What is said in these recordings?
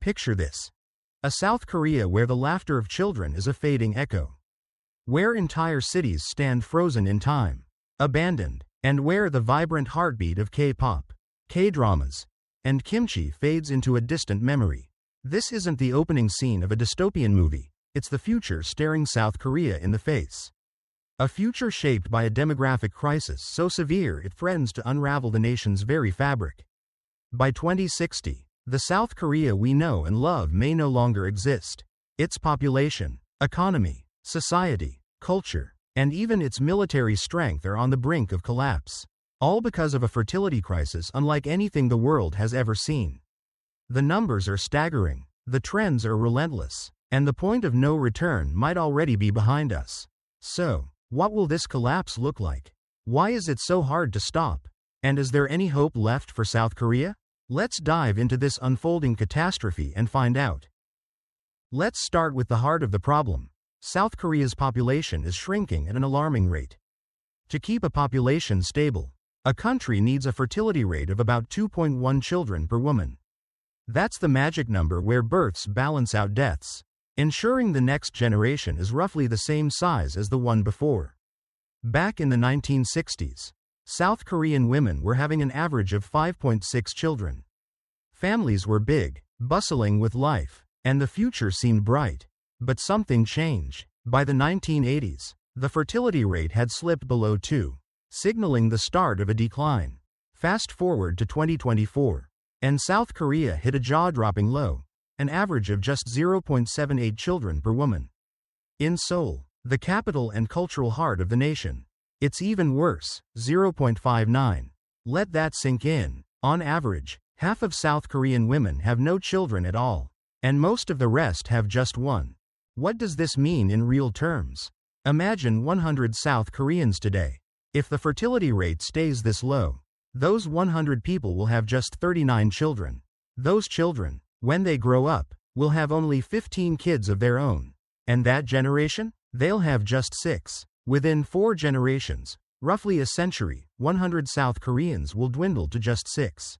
Picture this. A South Korea where the laughter of children is a fading echo. Where entire cities stand frozen in time, abandoned, and where the vibrant heartbeat of K-pop, K-dramas, and kimchi fades into a distant memory. This isn't the opening scene of a dystopian movie, it's the future staring South Korea in the face. A future shaped by a demographic crisis so severe it threatens to unravel the nation's very fabric. By 2060, the South Korea we know and love may no longer exist. Its population, economy, society, culture, and even its military strength are on the brink of collapse. All because of a fertility crisis unlike anything the world has ever seen. The numbers are staggering, the trends are relentless, and the point of no return might already be behind us. So, what will this collapse look like? Why is it so hard to stop? And is there any hope left for South Korea? Let's dive into this unfolding catastrophe and find out. Let's start with the heart of the problem. South Korea's population is shrinking at an alarming rate. To keep a population stable, a country needs a fertility rate of about 2.1 children per woman. That's the magic number where births balance out deaths, ensuring the next generation is roughly the same size as the one before. Back in the 1960s, South Korean women were having an average of 5.6 children. Families were big, bustling with life, and the future seemed bright. But something changed. By the 1980s, the fertility rate had slipped below 2, signaling the start of a decline. Fast forward to 2024, and South Korea hit a jaw-dropping low, an average of just 0.78 children per woman. In Seoul, the capital and cultural heart of the nation, it's even worse, 0.59. Let that sink in. On average, half of South Korean women have no children at all, and most of the rest have just one. What does this mean in real terms? Imagine 100 South Koreans today. If the fertility rate stays this low, those 100 people will have just 39 children. Those children, when they grow up, will have only 15 kids of their own. And that generation? They'll have just 6. Within 4 generations, roughly a century, 100 South Koreans will dwindle to just 6.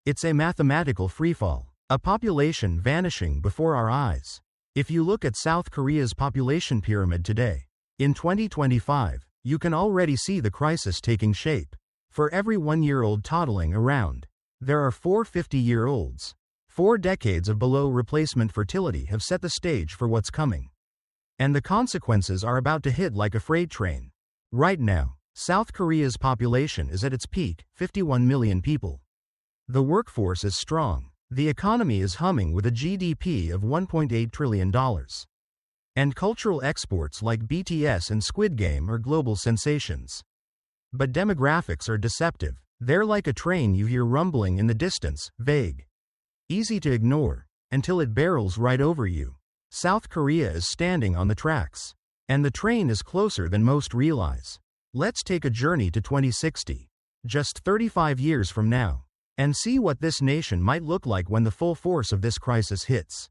It's a mathematical freefall, a population vanishing before our eyes. If you look at South Korea's population pyramid today, in 2025, you can already see the crisis taking shape. For every 1-year-old toddling around, there are 4 50-year-olds. 4 decades of below replacement fertility have set the stage for what's coming. And the consequences are about to hit like a freight train. Right now, South Korea's population is at its peak, 51 million people. The workforce is strong. The economy is humming with a GDP of $1.8 trillion. And cultural exports like BTS and Squid Game are global sensations. But demographics are deceptive. They're like a train you hear rumbling in the distance, vague, easy to ignore, until it barrels right over you. South Korea is standing on the tracks, and the train is closer than most realize. Let's take a journey to 2060, just 35 years from now, and see what this nation might look like when the full force of this crisis hits.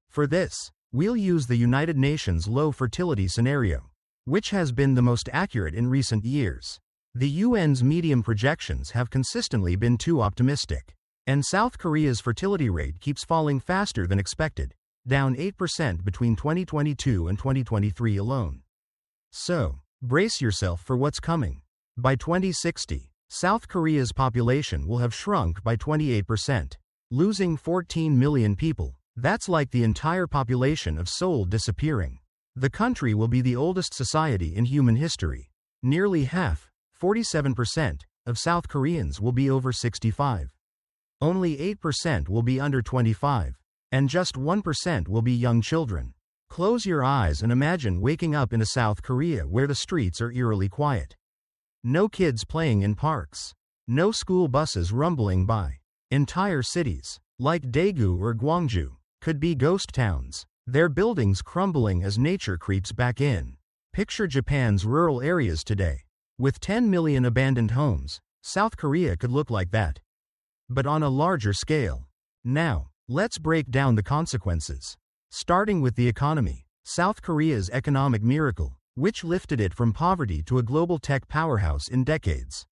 For this, we'll use the United Nations low fertility scenario, which has been the most accurate in recent years. The UN's medium projections have consistently been too optimistic, and South Korea's fertility rate keeps falling faster than expected, down 8% between 2022 and 2023 alone. So, brace yourself for what's coming. By 2060, South Korea's population will have shrunk by 28%, losing 14 million people. That's like the entire population of Seoul disappearing. The country will be the oldest society in human history. Nearly half, 47%, of South Koreans will be over 65. Only 8% will be under 25, and just 1% will be young children. Close your eyes and imagine waking up in a South Korea where the streets are eerily quiet. No kids playing in parks. No school buses rumbling by. Entire cities, like Daegu or Gwangju, could be ghost towns, their buildings crumbling as nature creeps back in. Picture Japan's rural areas today. With 10 million abandoned homes, South Korea could look like that. But on a larger scale. Now, let's break down the consequences. Starting with the economy, South Korea's economic miracle, which lifted it from poverty to a global tech powerhouse in decades,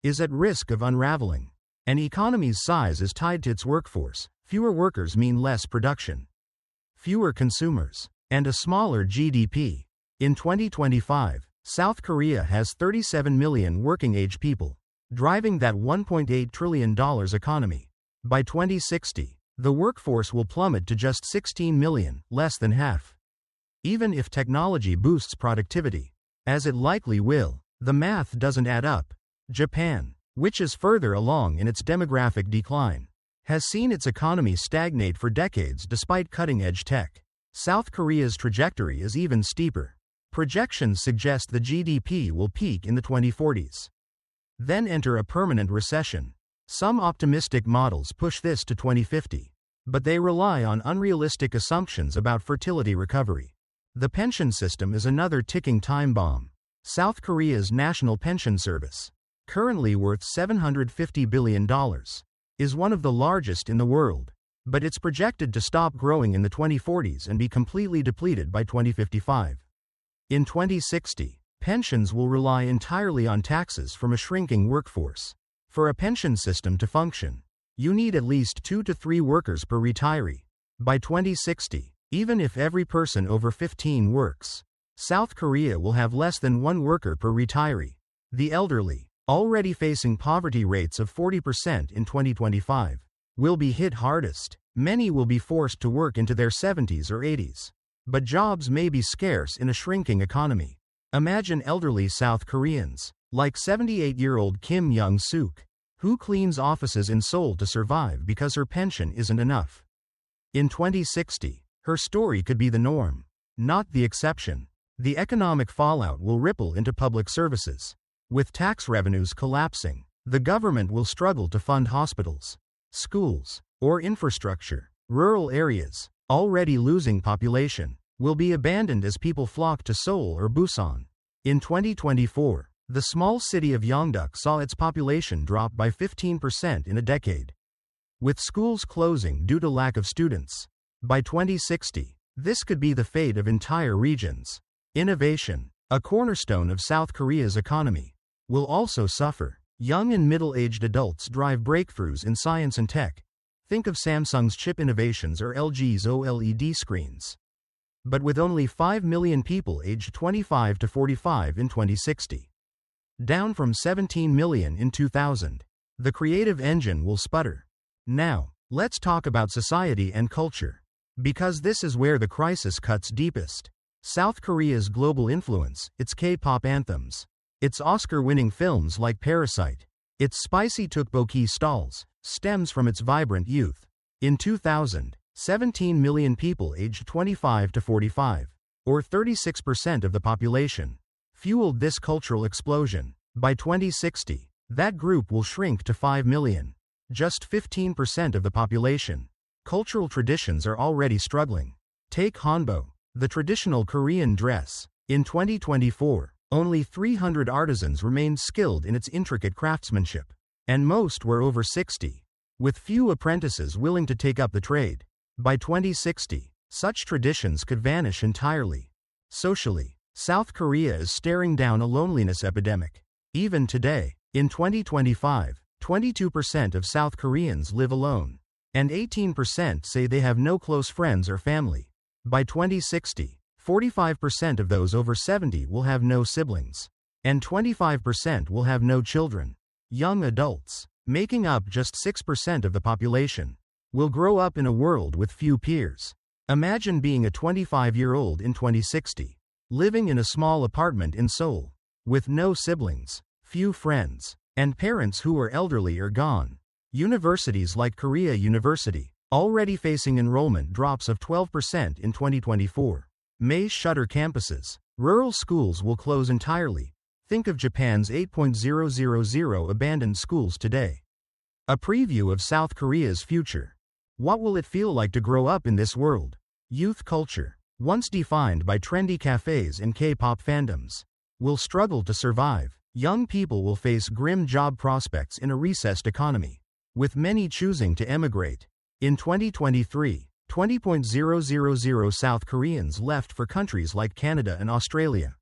is at risk of unraveling. An economy's size is tied to its workforce. Fewer workers mean less production, fewer consumers, and a smaller GDP. In 2025, South Korea has 37 million working-age people, driving that $1.8 trillion economy. By 2060, the workforce will plummet to just 16 million, less than half. Even if technology boosts productivity, as it likely will, the math doesn't add up. Japan, which is further along in its demographic decline, has seen its economy stagnate for decades despite cutting-edge tech. South Korea's trajectory is even steeper. Projections suggest the GDP will peak in the 2040s, then enter a permanent recession. Some optimistic models push this to 2050, but they rely on unrealistic assumptions about fertility recovery. The pension system is another ticking time bomb. South Korea's national pension service, currently worth $750 billion, is one of the largest in the world, but it's projected to stop growing in the 2040s and be completely depleted by 2055. In 2060, pensions will rely entirely on taxes from a shrinking workforce. For a pension system to function, you need at least 2 to 3 workers per retiree. By 2060, even if every person over 15 works, South Korea will have less than 1 worker per retiree. The elderly, already facing poverty rates of 40% in 2025, will be hit hardest. Many will be forced to work into their 70s or 80s. But jobs may be scarce in a shrinking economy. Imagine elderly South Koreans, like 78-year-old Kim Young-suk, who cleans offices in Seoul to survive because her pension isn't enough. In 2060, her story could be the norm, not the exception. The economic fallout will ripple into public services. With tax revenues collapsing, the government will struggle to fund hospitals, schools, or infrastructure. Rural areas, already losing population, will be abandoned as people flock to Seoul or Busan. In 2024, the small city of Yeongdeok saw its population drop by 15% in a decade, with schools closing due to lack of students. By 2060, this could be the fate of entire regions. Innovation, a cornerstone of South Korea's economy, will also suffer. Young and middle-aged adults drive breakthroughs in science and tech. Think of Samsung's chip innovations or LG's OLED screens. But with only 5 million people aged 25 to 45 in 2060, down from 17 million in 2000, the creative engine will sputter. Now, let's talk about society and culture, because this is where the crisis cuts deepest. South Korea's global influence, its K-pop anthems, its Oscar-winning films like Parasite, its spicy tteokbokki stalls, stems from its vibrant youth. In 2000, 17 million people aged 25 to 45, or 36% of the population, fueled this cultural explosion. By 2060, that group will shrink to 5 million, just 15% of the population. Cultural traditions are already struggling. Take Hanbok, the traditional Korean dress. In 2024, only 300 artisans remained skilled in its intricate craftsmanship, and most were over 60, with few apprentices willing to take up the trade. By 2060, such traditions could vanish entirely. Socially, South Korea is staring down a loneliness epidemic. Even today, in 2025, 22% of South Koreans live alone, and 18% say they have no close friends or family. By 2060, 45% of those over 70 will have no siblings, and 25% will have no children. Young adults, making up just 6% of the population, will grow up in a world with few peers. Imagine being a 25-year-old in 2060, living in a small apartment in Seoul, with no siblings, few friends, and parents who are elderly or gone. Universities like Korea University, already facing enrollment drops of 12% in 2024, may shutter campuses. Rural schools will close entirely. Think of Japan's 8,000 abandoned schools today. A preview of South Korea's future. What will it feel like to grow up in this world? Youth culture, once defined by trendy cafes and K-pop fandoms, will struggle to survive. Young people will face grim job prospects in a recessed economy, with many choosing to emigrate. In 2023, 20,000 South Koreans left for countries like Canada and Australia,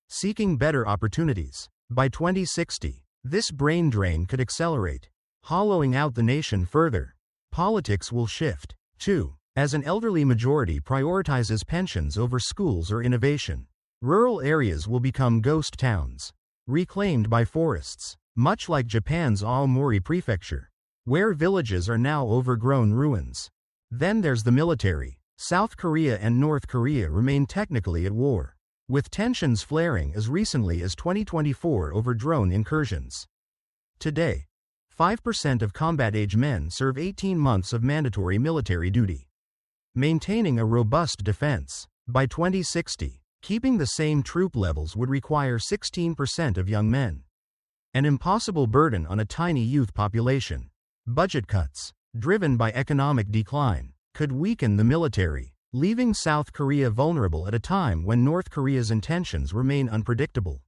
seeking better opportunities. By 2060, this brain drain could accelerate, hollowing out the nation further. Politics will shift. 2. As an elderly majority prioritizes pensions over schools or innovation, rural areas will become ghost towns, reclaimed by forests, much like Japan's Aomori Prefecture, where villages are now overgrown ruins. Then there's the military. South Korea and North Korea remain technically at war, with tensions flaring as recently as 2024 over drone incursions. Today, 5% of combat-age men serve 18 months of mandatory military duty, maintaining a robust defense. By 2060, keeping the same troop levels would require 16% of young men. An impossible burden on a tiny youth population. Budget cuts, driven by economic decline, could weaken the military, leaving South Korea vulnerable at a time when North Korea's intentions remain unpredictable.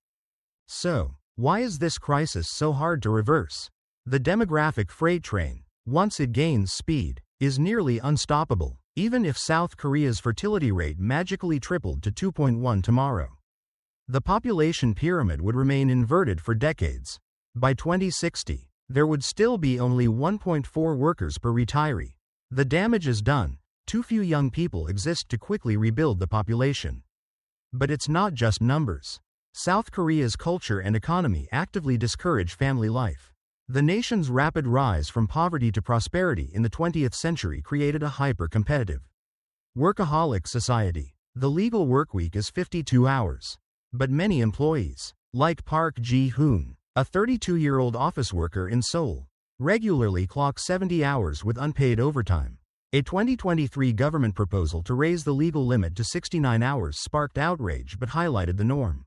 So, why is this crisis so hard to reverse? The demographic freight train, once it gains speed, is nearly unstoppable, even if South Korea's fertility rate magically tripled to 2.1 tomorrow. The population pyramid would remain inverted for decades. By 2060, there would still be only 1.4 workers per retiree. The damage is done. Too few young people exist to quickly rebuild the population. But it's not just numbers. South Korea's culture and economy actively discourage family life. The nation's rapid rise from poverty to prosperity in the 20th century created a hyper-competitive, workaholic society. The legal workweek is 52 hours. But many employees, like Park Ji-hoon, a 32-year-old office worker in Seoul, regularly clock 70 hours with unpaid overtime. A 2023 government proposal to raise the legal limit to 69 hours sparked outrage but highlighted the norm.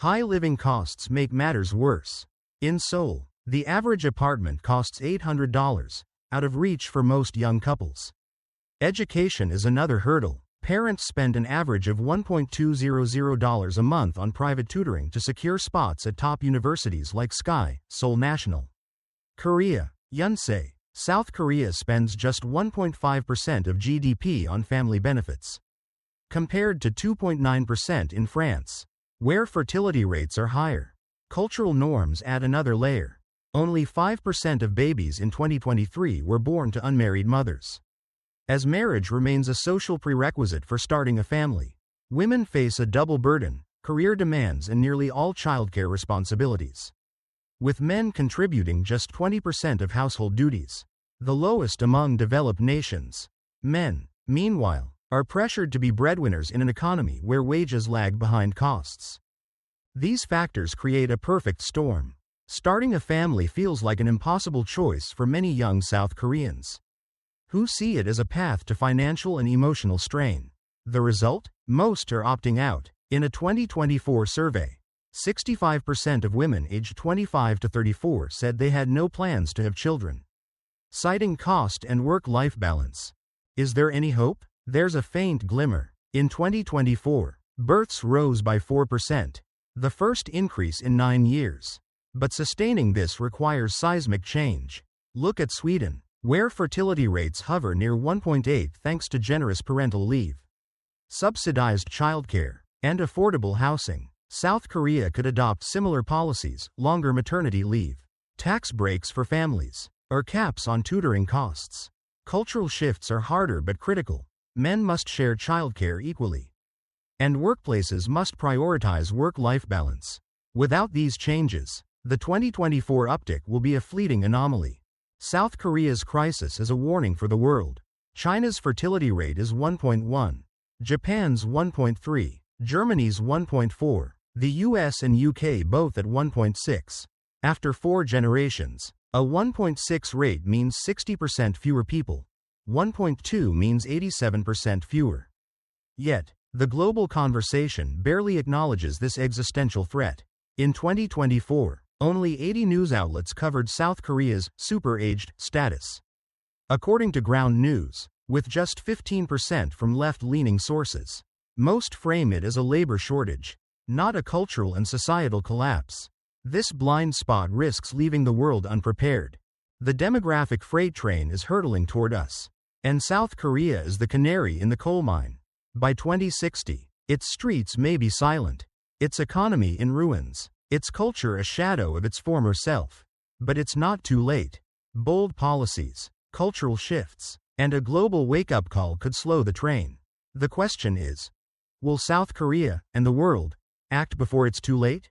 High living costs make matters worse. In Seoul, the average apartment costs $800, out of reach for most young couples. Education is another hurdle. Parents spend an average of $1,200 a month on private tutoring to secure spots at top universities like SKY, Seoul National. Korea, Yonsei. South Korea spends just 1.5% of GDP on family benefits, compared to 2.9% in France, where fertility rates are higher. Cultural norms add another layer. Only 5% of babies in 2023 were born to unmarried mothers. As marriage remains a social prerequisite for starting a family, women face a double burden: career demands and nearly all childcare responsibilities, with men contributing just 20% of household duties, the lowest among developed nations. Men, meanwhile, are pressured to be breadwinners in an economy where wages lag behind costs. These factors create a perfect storm. Starting a family feels like an impossible choice for many young South Koreans, who see it as a path to financial and emotional strain. The result? Most are opting out. In a 2024 survey, 65% of women aged 25 to 34 said they had no plans to have children, citing cost and work-life balance. Is there any hope? There's a faint glimmer. In 2024, births rose by 4%, the first increase in 9 years. But sustaining this requires seismic change. Look at Sweden, where fertility rates hover near 1.8 thanks to generous parental leave, subsidized childcare, and affordable housing. South Korea could adopt similar policies: longer maternity leave, tax breaks for families, or caps on tutoring costs. Cultural shifts are harder but critical. Men must share childcare equally, and workplaces must prioritize work-life balance. Without these changes, the 2024 uptick will be a fleeting anomaly. South Korea's crisis is a warning for the world. China's fertility rate is 1.1, Japan's 1.3, Germany's 1.4, the US and UK both at 1.6. After 4 generations, a 1.6 rate means 60% fewer people. 1.2 means 87% fewer. Yet, the global conversation barely acknowledges this existential threat. In 2024, only 80 news outlets covered South Korea's super-aged status, according to Ground News, with just 15% from left-leaning sources. Most frame it as a labor shortage, not a cultural and societal collapse. This blind spot risks leaving the world unprepared. The demographic freight train is hurtling toward us, and South Korea is the canary in the coal mine. By 2060, its streets may be silent, its economy in ruins, its culture a shadow of its former self. But it's not too late. Bold policies, cultural shifts, and a global wake-up call could slow the train. The question is, will South Korea and the world act before it's too late?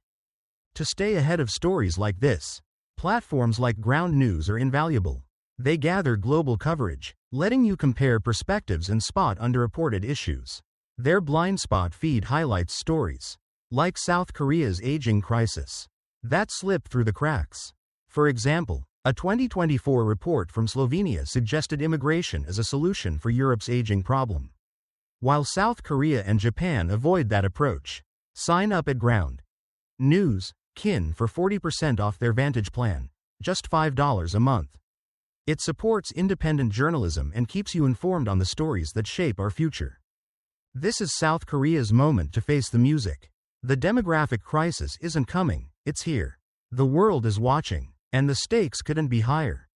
To stay ahead of stories like this, platforms like Ground News are invaluable. They gather global coverage, letting you compare perspectives and spot underreported issues. Their blind spot feed highlights stories, like South Korea's aging crisis, that slip through the cracks. For example, a 2024 report from Slovenia suggested immigration as a solution for Europe's aging problem. While South Korea and Japan avoid that approach. Sign up at Ground News Kin for 40% off their Vantage plan, just $5 a month. It supports independent journalism and keeps you informed on the stories that shape our future. This is South Korea's moment to face the music. The demographic crisis isn't coming, it's here. The world is watching, and the stakes couldn't be higher.